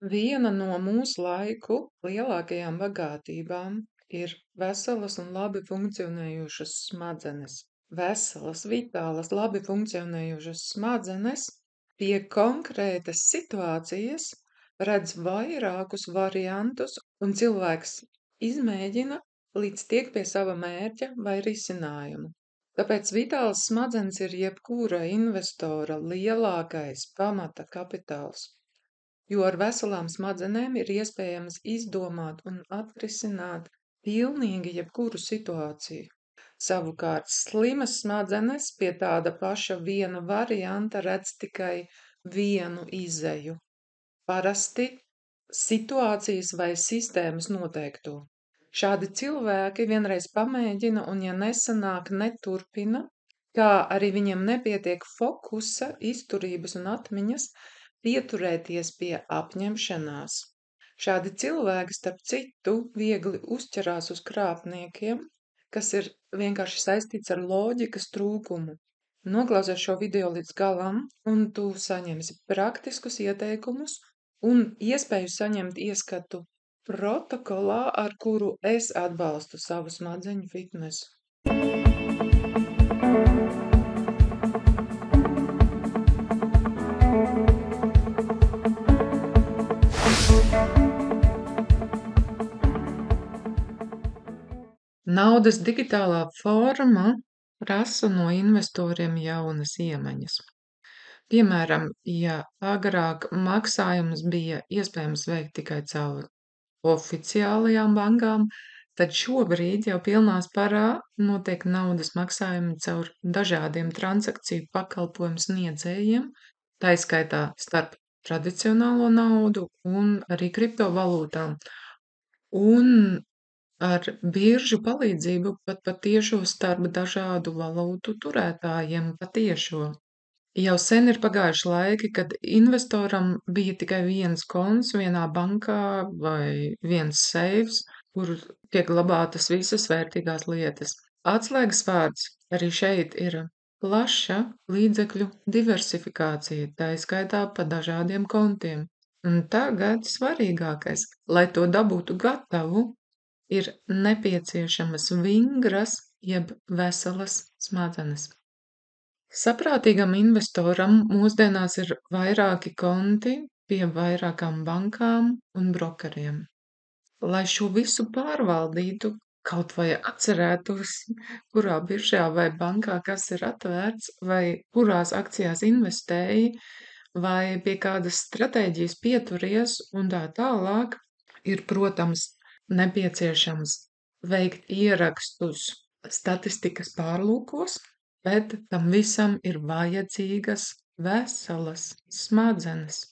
Viena no mūsu laiku lielākajām bagātībām ir veselas un labi funkcionējošas smadzenes. Veselas, vitālas, labi funkcionējošas smadzenes pie konkrētas situācijas redz vairākus variantus, un cilvēks izmēģina, līdz tiek pie sava mērķa vai risinājuma. Tāpēc vitālas smadzenes ir jebkura investora lielākais pamata kapitāls. Jo ar veselām smadzenēm ir iespējams izdomāt un atrisināt pilnīgi jebkuru situāciju. Savukārt slimas smadzenes pie tāda paša viena varianta redz tikai vienu izeju, parasti situācijas vai sistēmas noteikto. Šādi cilvēki vienreiz pamēģina un, ja nesanāk, neturpina, kā arī viņiem nepietiek fokusa, izturības un atmiņas, pieturēties pie apņemšanās. Šādi cilvēki, starp citu, viegli uzķerās uz krāpniekiem, kas ir vienkārši saistīts ar loģikas trūkumu. Noklausies šo video līdz galam, un tu saņemsi praktiskus ieteikumus un iespēju saņemt ieskatu protokolā, ar kuru es atbalstu savu smadzeņu fitnesu. Naudas digitālā forma prasa no investoriem jaunas iemaņas. Piemēram, ja agrāk maksājumus bija iespējams veikt tikai caur oficiālajām bankām, tad šobrīd jau pilnā sparā notiek naudas maksājumi caur dažādiem transakciju pakalpojumu sniedzējiem, tā izskaitā starp tradicionālo naudu un arī kriptovalūtām. Un ar biržu palīdzību pat patiešo starp dažādu valūtu turētājiem patiešo. Jau sen ir pagājuši laiki, kad investoram bija tikai viens konts vienā bankā vai viens seifs, kur tiek glabātas visas vērtīgās lietas. Atslēgas vārds arī šeit ir plaša līdzekļu diversifikācija, tā izskaitā pa dažādiem kontiem. Un tagad svarīgākais, lai to dabūtu gatavu, ir nepieciešamas vingras jeb veselas smadzenes. Saprātīgam investoram mūsdienās ir vairāki konti pie vairākām bankām un brokeriem. Lai šo visu pārvaldītu, kaut vai atcerētos, kurā biržā vai bankā kas ir atvērts, vai kurās akcijās investēji, vai pie kādas stratēģijas pieturies un tā tālāk, ir, protams, nepieciešams veikt ierakstus statistikas pārlūkos, bet tam visam ir vajadzīgas veselas smadzenes.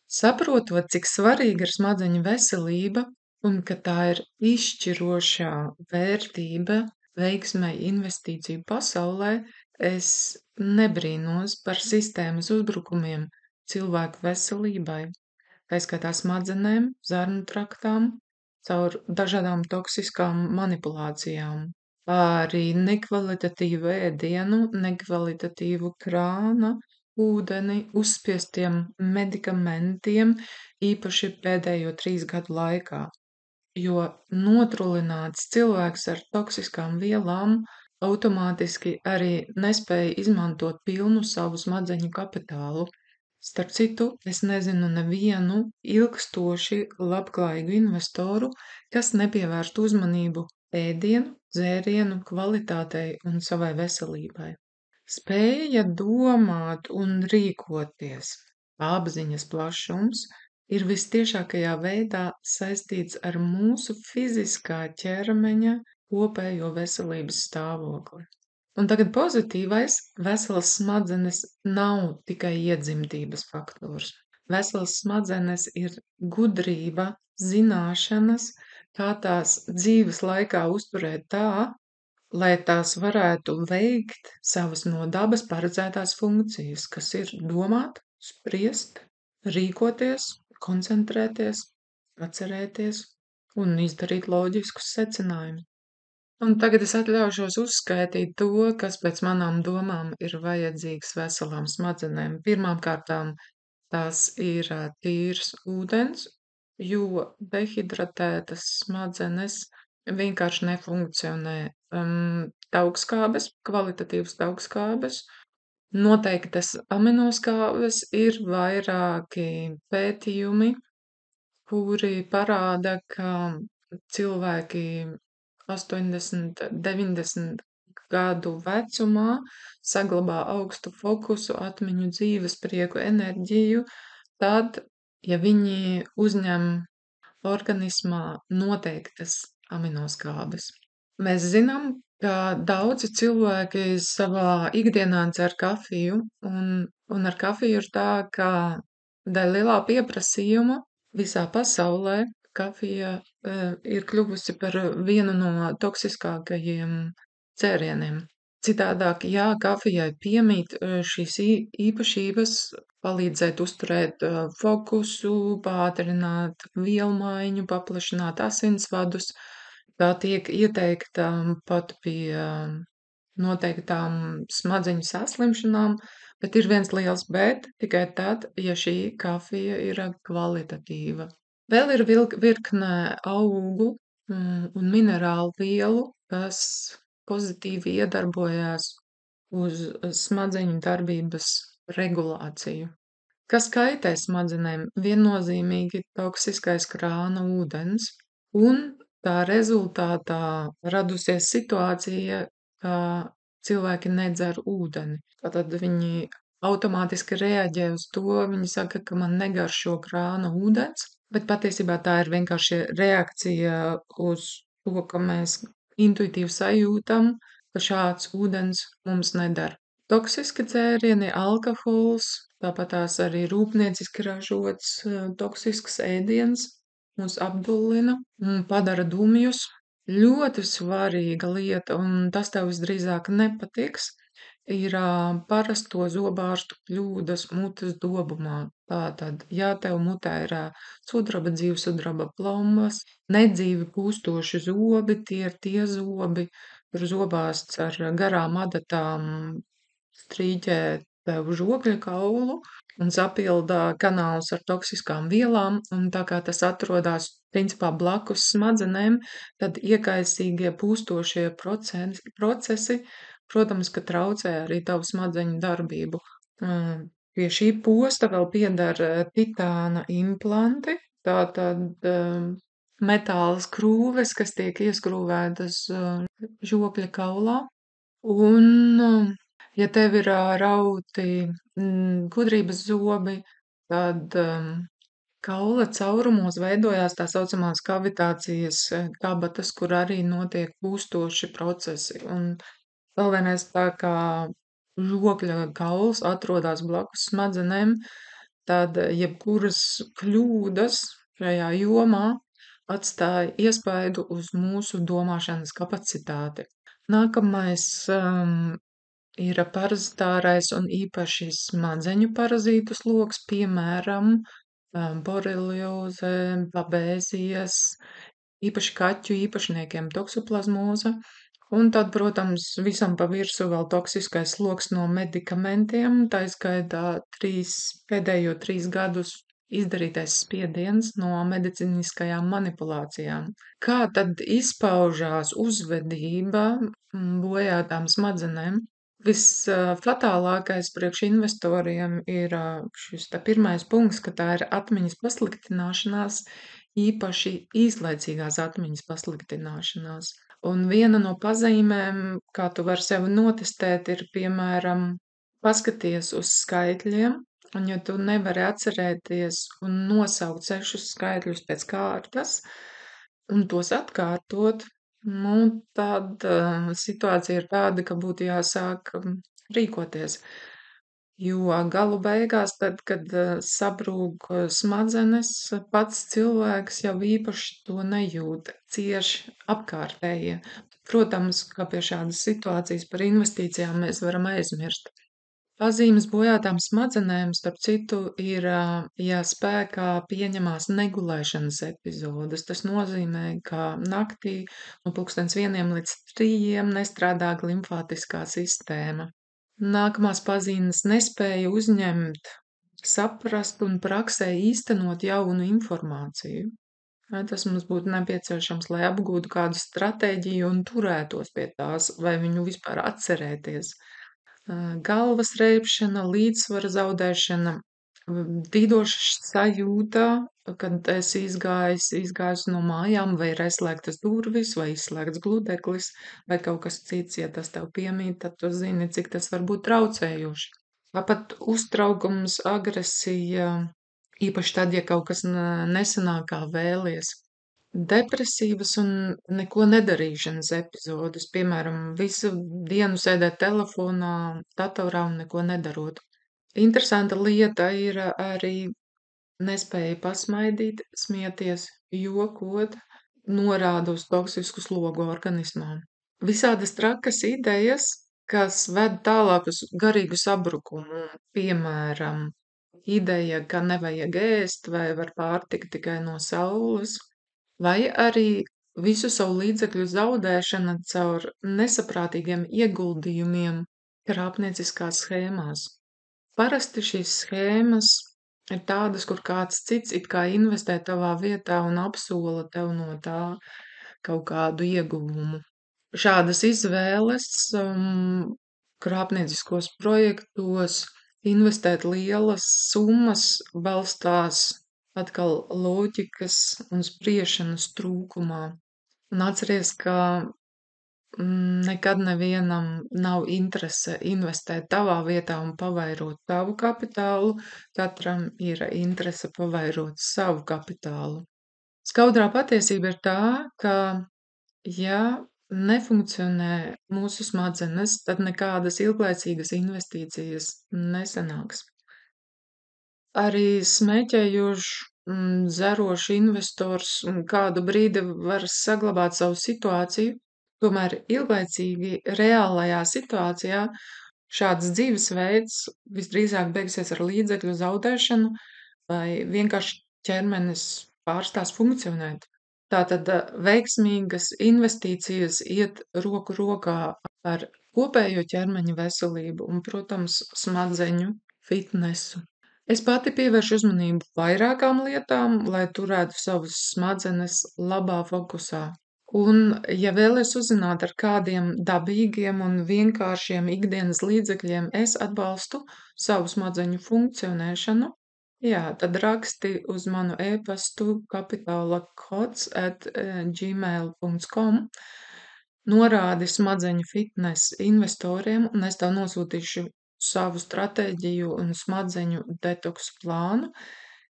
Saprotot, cik svarīga ir smadzeņu veselība un ka tā ir izšķirošā vērtība veiksmai investīciju pasaulē, es nebrīnos par sistēmas uzbrukumiem cilvēku veselībai, tā izskaitā smadzenēm, zarnu traktām, caur dažādām toksiskām manipulācijām, arī nekvalitatīvu ēdienu, nekvalitatīvu krāna, ūdeni, uzspiestiem medikamentiem, īpaši pēdējo 3 gadu laikā, jo notrulināts cilvēks ar toksiskām vielām automātiski arī nespēja izmantot pilnu savu smadzeņu kapitālu. Starp citu, es nezinu nevienu ilgstoši labklājīgu investoru, kas nepievērstu uzmanību ēdienu, dzērienu kvalitātei un savai veselībai. Spēja domāt un rīkoties, apziņas plašums ir vistiešākajā veidā saistīts ar mūsu fiziskā ķermeņa kopējo veselības stāvokli. Un tagad pozitīvais - veselas smadzenes nav tikai iedzimtības faktors. Veselas smadzenes ir gudrība, zināšanas, kā tās dzīves laikā uzturēt tā, lai tās varētu veikt savas no dabas paredzētās funkcijas, kas ir domāt, spriest, rīkoties, koncentrēties, atcerēties un izdarīt loģiskus secinājumus. Un tagad es atļaušos uzskaitīt to, kas pēc manām domām ir vajadzīgs veselām smadzenēm. Pirmām kārtām tas ir tīrs ūdens, jo dehidratētas smadzenes vienkārši nefunkcionē. Taukskābes, kvalitatīvas taukskābes, noteiktas aminoskābes, ir vairāki pētījumi, kuri parāda, ka cilvēki 80, 90 gadu vecumā saglabā augstu fokusu, atmiņu, dzīvesprieku, enerģiju, tad, ja viņi uzņem organismā noteiktas aminoskābes. Mēs zinām, ka daudzi cilvēki savā ikdienā dzer kafiju, un ar kafiju ir tā, ka dēļ lielā pieprasījuma visā pasaulē kafija ir kļuvusi par vienu no toksiskākajiem dzērieniem. Citādāk, jā, kafijai piemīt šīs īpašības palīdzēt uzturēt fokusu, pātrināt vielu maiņu, paplašināt asinsvadus. Tā tiek ieteikta pat pie noteiktām smadzeņu saslimšanām, bet ir viens liels bet tikai tad, ja šī kafija ir kvalitatīva. Vēl ir virkne augu un minerālu vielu, kas pozitīvi iedarbojās uz smadzeņu darbības regulāciju. Kas kaitē smadzenēm? Viennozīmīgi toksiskais krāna ūdens, un tā rezultātā radusies situācija, ka cilvēki nedzer ūdeni. Tātad viņi automātiski reaģē uz to, viņi saka, ka man negaršo krāna ūdens, bet patiesībā tā ir vienkārši reakcija uz to, ka mēs intuitīvi sajūtam, ka šāds ūdens mums neder. Toksiski dzērieni, alkohols, tāpat tās arī rūpnieciski ražots toksisks ēdiens mūs apdullina un padara dumjus. Ļoti svarīga lieta, un tas tev visdrīzāk nepatiks, ir parasto zobārstu kļūdas mutes dobumā. Tātad, ja tev mutē ir sudraba, dzīvsudraba plombas, nedzīvi pūstoši zobi, tie ir tie zobi, kur zobārsts ar garām adatām strīķē tev žokļa kaulu un sapilda kanālus ar toksiskām vielām, un tā kā tas atrodas principā blakus smadzenēm, tad iekaisīgie pūstošie procesi, protams, ka traucē arī tavu smadzeņu darbību. Pie šī posta vēl pieder titāna implanti, tātad metāla skrūves, kas tiek ieskrūvētas žokļa kaulā, un ja tev ir rauti gudrības zobi, tad kaula caurumos veidojās tā saucamās kavitācijas kabatas, kur arī notiek pūstoši procesi. Un vēl vienreiz, tā kā žokļa kauls atrodas blakus smadzenēm, tad jebkuras kļūdas šajā jomā atstāja iespaidu uz mūsu domāšanas kapacitāti. Nākamais ir parazitārais un īpaši smadzeņu parazītu sloks, piemēram, borelioze, babēzijas, īpaši kaķu īpašniekiem toksoplazmoze. Un tad, protams, visam pa virsu vēl toksiskais sloks no medikamentiem, tā izskaitā pēdējo 3 gadus izdarītais spiediens no medicīniskajām manipulācijām. Kā tad izpaužās uzvedība bojātām smadzenēm? Visfatālākais priekš investoriem ir šis te pirmais punkts, ka tā ir atmiņas pasliktināšanās, īpaši īslaicīgās atmiņas pasliktināšanās. Un viena no pazīmēm, kā tu vari sevi notestēt, ir, piemēram, paskaties uz skaitļiem, un ja tu nevari atcerēties un nosaukt 6 skaitļus pēc kārtas un tos atkārtot, tad situācija ir tāda, ka būtu jāsāk rīkoties. Jo galu beigās, tad, kad sabrūk smadzenes, pats cilvēks jau īpaši to nejūt, cieši apkārtējie. Protams, ka pie šādas situācijas par investīcijām mēs varam aizmirst. Pazīmes bojātām smadzenēm, starp citu, ir, ja spēkā pieņemās negulēšanas epizodes. Tas nozīmē, ka naktī no 1 līdz 3 nestrādā limfātiskā sistēma. Nākamās pazīmes nespēja uzņemt saprast un praksē īstenot jaunu informāciju. Tas mums būtu nepieciešams, lai apgūtu kādu stratēģiju un turētos pie tās, vai viņu vispār atcerēties. Galvas reibšana, līdzsvara zaudēšana, tīdoša sajūta, kad esi izgājis no mājām, vai ir aizslēgtas durvis, vai izslēgts gludeklis, vai kaut kas cits, ja tas tev piemīt, tad tu zini, cik tas var būt traucējoši. Tāpat uztraukums, agresija, īpaši tad, ja kaut kas nesanāk kā vēlies. Depresīvas un neko nedarīšanas epizodes, piemēram, visu dienu sēdēt telefonā, datorā un neko nedarot. Interesanta lieta ir arī nespēja pasmaidīt, smieties, jokot, norāda uz toksisku slogu organismā. Visādas trakas idejas, kas ved tālāk uz garīgu sabrukumu, piemēram, ideja, ka nevajag ēst vai var pārtikt tikai no saules, vai arī visu savu līdzekļu zaudēšana caur nesaprātīgiem ieguldījumiem krāpnieciskās schēmās. Parasti šīs schēmas ir tādas, kur kāds cits it kā investē tavā vietā un apsola tev no tā kaut kādu ieguvumu. Šādas izvēles krāpnieciskos projektos investēt lielas summas balstās atkal loģikas un spriešanas trūkumā. Un atceries, ka nekad nevienam nav interese investēt tavā vietā un pavairot tavu kapitālu, katram ir interese pavairot savu kapitālu. Skaudrā patiesība ir tā, ka, ja nefunkcionē mūsu smadzenes, tad nekādas ilglaicīgas investīcijas nesanāks. Arī smēķējošs, dzerošs investors kādu brīdi var saglabāt savu situāciju, tomēr ilglaicīgi reālajā situācijā šāds dzīvesveids visdrīzāk beigsies ar līdzekļu zaudēšanu vai vienkārši ķermenis pārstās funkcionēt. Tātad veiksmīgas investīcijas iet roku rokā ar kopējo ķermeņa veselību un, protams, smadzeņu fitnesu. Es pati pievēršu uzmanību vairākām lietām, lai turētu savas smadzenes labā fokusā. Un, ja vēlies uzzināt, ar kādiem dabīgiem un vienkāršiem ikdienas līdzekļiem es atbalstu savu smadzeņu funkcionēšanu, jā, tad raksti uz manu e-pastu kapitalakods@gmail.com, norādi smadzeņu fitnes investoriem, un es tev nosūtīšu savu stratēģiju un smadzeņu detoksu plānu,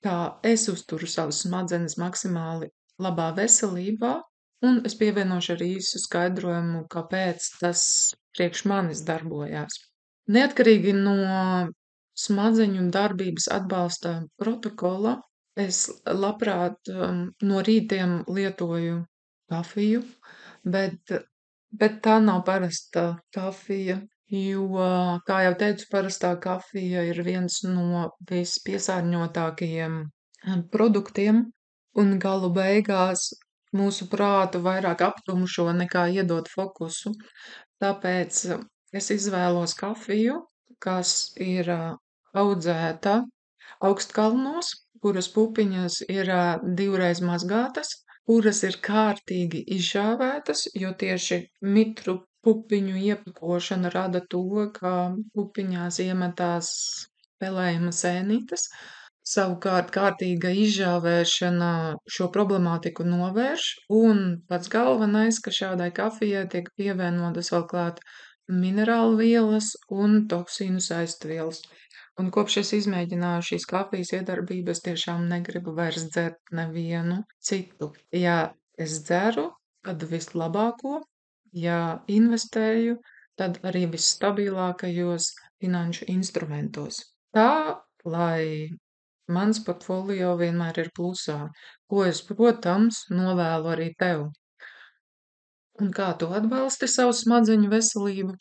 kā es uzturu savas smadzenes maksimāli labā veselībā, un es pievienošu arī īsu skaidrojumu, kāpēc tas priekš manis darbojās. Neatkarīgi no smadzeņu darbības atbalsta protokola, es labprāt no rītiem lietoju kafiju, bet tā nav parasta kafija, jo, kā jau teicu, parastā kafija ir viens no vispiesārņotākajiem produktiem, un galu beigās mūsu prātu vairāk aptumšo nekā iedod fokusu. Tāpēc es izvēlos kafiju, kas ir audzēta augstkalnos, kuras pupiņas ir 2 reiz mazgātas, kuras ir kārtīgi izžāvētas, jo tieši mitru pupiņu iepakošana rada to, ka pupiņās iemetās pelējuma sēnītes. Savukārt kārtīga izžāvēšana šo problemātiku novērš, un pats galvenais, ka šādai kafijai tiek pievienotas vēl klāt minerālvielas un toksīnu saistvielas. Un kopš es izmēģināju šīs kafijas iedarbību, es tiešām negribu vairs dzert nevienu citu. Ja es dzeru, tad vislabāko, ja investēju, tad arī visstabilākajos finanšu instrumentos. Tā, lai mans portfolio vienmēr ir plusā, ko es, protams, novēlu arī tev. Un kā tu atbalsti savu smadzeņu veselību?